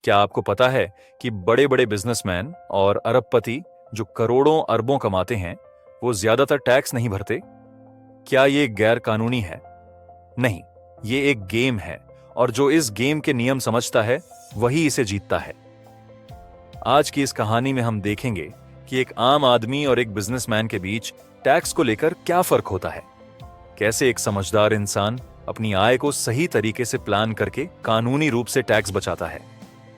क्या आपको पता है कि बड़े बड़े बिजनेसमैन और अरबपति जो करोड़ों अरबों कमाते हैं, वो ज्यादातर टैक्स नहीं भरते? क्या ये गैर कानूनी है? नहीं, ये एक गेम है, और जो इस गेम के नियम समझता है वही इसे जीतता है। आज की इस कहानी में हम देखेंगे कि एक आम आदमी और एक बिजनेसमैन के बीच टैक्स को लेकर क्या फर्क होता है, कैसे एक समझदार इंसान अपनी आय को सही तरीके से प्लान करके कानूनी रूप से टैक्स बचाता है।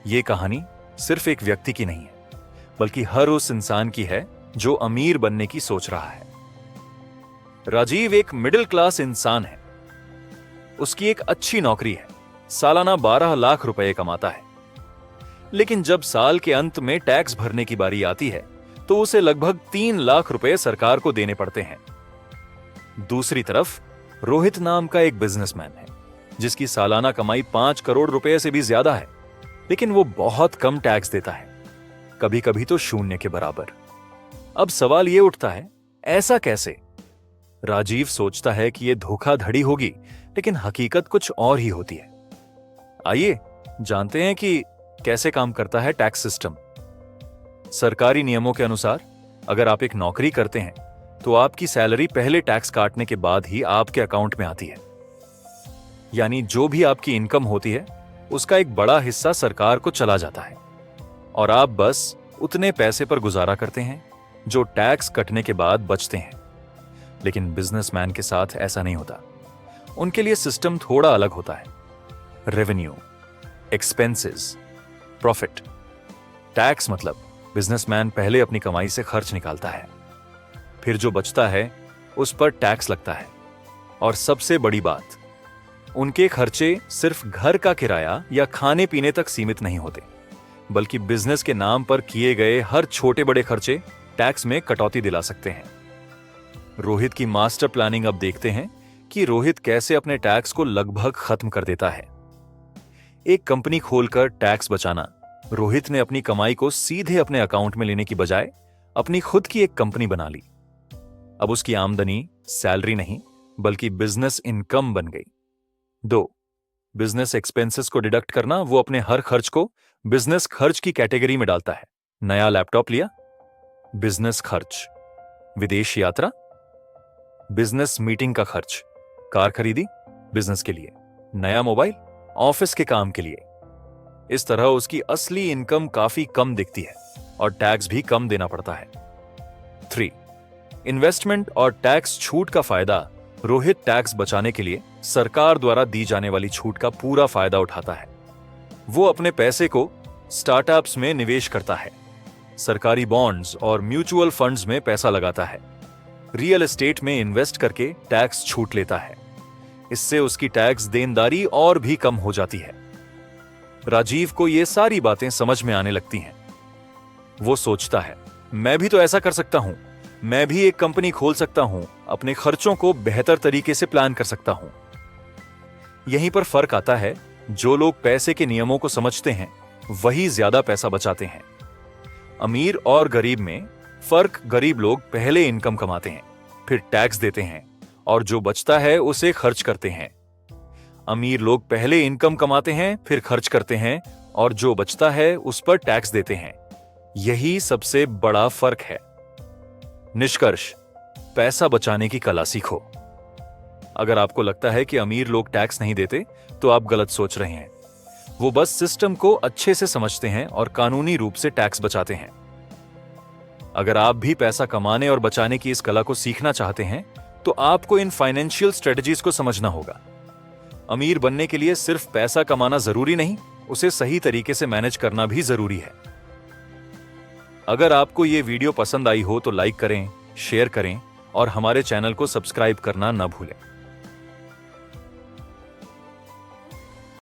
ये कहानी सिर्फ एक व्यक्ति की नहीं है, बल्कि हर उस इंसान की है जो अमीर बनने की सोच रहा है। राजीव एक मिडिल क्लास इंसान है। उसकी एक अच्छी नौकरी है, सालाना 12 लाख रुपए कमाता है। लेकिन जब साल के अंत में टैक्स भरने की बारी आती है तो उसे लगभग 3 लाख रुपए सरकार को देने पड़ते हैं। दूसरी तरफ रोहित नाम का एक बिजनेसमैन है जिसकी सालाना कमाई 5 करोड़ रुपए से भी ज्यादा है, लेकिन वो बहुत कम टैक्स देता है, कभी कभी तो शून्य के बराबर। अब सवाल ये उठता है, ऐसा कैसे? राजीव सोचता है कि यह धोखाधड़ी होगी, लेकिन हकीकत कुछ और ही होती है। आइए जानते हैं कि कैसे काम करता है टैक्स सिस्टम। सरकारी नियमों के अनुसार अगर आप एक नौकरी करते हैं तो आपकी सैलरी पहले टैक्स काटने के बाद ही आपके अकाउंट में आती है। यानी जो भी आपकी इनकम होती है उसका एक बड़ा हिस्सा सरकार को चला जाता है, और आप बस उतने पैसे पर गुजारा करते हैं जो टैक्स कटने के बाद बचते हैं। लेकिन बिजनेसमैन के साथ ऐसा नहीं होता। उनके लिए सिस्टम थोड़ा अलग होता है। Revenue, expenses, profit. टैक्स मतलब बिजनेसमैन पहले अपनी कमाई से खर्च निकालता है, फिर जो बचता है उस पर टैक्स लगता है। और सबसे बड़ी बात, उनके खर्चे सिर्फ घर का किराया या खाने पीने तक सीमित नहीं होते, बल्कि बिजनेस के नाम पर किए गए हर छोटे बड़े खर्चे टैक्स में कटौती दिला सकते हैं। रोहित की मास्टर प्लानिंग अब देखते हैं कि रोहित कैसे अपने टैक्स को लगभग खत्म कर देता है। एक कंपनी खोलकर टैक्स बचाना। रोहित ने अपनी कमाई को सीधे अपने अकाउंट में लेने की बजाय अपनी खुद की एक कंपनी बना ली। अब उसकी आमदनी सैलरी नहीं बल्कि बिजनेस इनकम बन गई। 2. बिजनेस एक्सपेंसेस को डिडक्ट करना। वो अपने हर खर्च को बिजनेस खर्च की कैटेगरी में डालता है। नया लैपटॉप लिया, बिजनेस खर्च। विदेश यात्रा, बिजनेस मीटिंग का खर्च। कार खरीदी, बिजनेस के लिए। नया मोबाइल, ऑफिस के काम के लिए। इस तरह उसकी असली इनकम काफी कम दिखती है और टैक्स भी कम देना पड़ता है। 3. इन्वेस्टमेंट और टैक्स छूट का फायदा। रोहित टैक्स बचाने के लिए सरकार द्वारा दी जाने वाली छूट का पूरा फायदा उठाता है। वो अपने पैसे को स्टार्टअप्स में निवेश करता है, सरकारी बॉन्ड्स और म्यूचुअल फंड्स में पैसा लगाता है, रियल एस्टेट में इन्वेस्ट करके टैक्स छूट लेता है। इससे उसकी टैक्स देनदारी और भी कम हो जाती है। राजीव को ये सारी बातें समझ में आने लगती हैं। वो सोचता है, मैं भी तो ऐसा कर सकता हूं, मैं भी एक कंपनी खोल सकता हूं, अपने खर्चों को बेहतर तरीके से प्लान कर सकता हूं। यहीं पर फर्क आता है, जो लोग पैसे के नियमों को समझते हैं वही ज्यादा पैसा बचाते हैं। अमीर और गरीब में फर्क, गरीब लोग पहले इनकम कमाते हैं, फिर टैक्स देते हैं और जो बचता है उसे खर्च करते हैं। अमीर लोग पहले इनकम कमाते हैं, फिर खर्च करते हैं और जो बचता है उस पर टैक्स देते हैं। यही सबसे बड़ा फर्क है। निष्कर्ष, पैसा बचाने की कला सीखो। अगर आपको लगता है कि अमीर लोग टैक्स नहीं देते तो आप गलत सोच रहे हैं। वो बस सिस्टम को अच्छे से समझते हैं और कानूनी रूप से टैक्स बचाते हैं। अगर आप भी पैसा कमाने और बचाने की इस कला को सीखना चाहते हैं तो आपको इन फाइनेंशियल स्ट्रेटजीज को समझना होगा। अमीर बनने के लिए सिर्फ पैसा कमाना जरूरी नहीं, उसे सही तरीके से मैनेज करना भी जरूरी है। अगर आपको ये वीडियो पसंद आई हो तो लाइक करें, शेयर करें और हमारे चैनल को सब्सक्राइब करना न भूलें।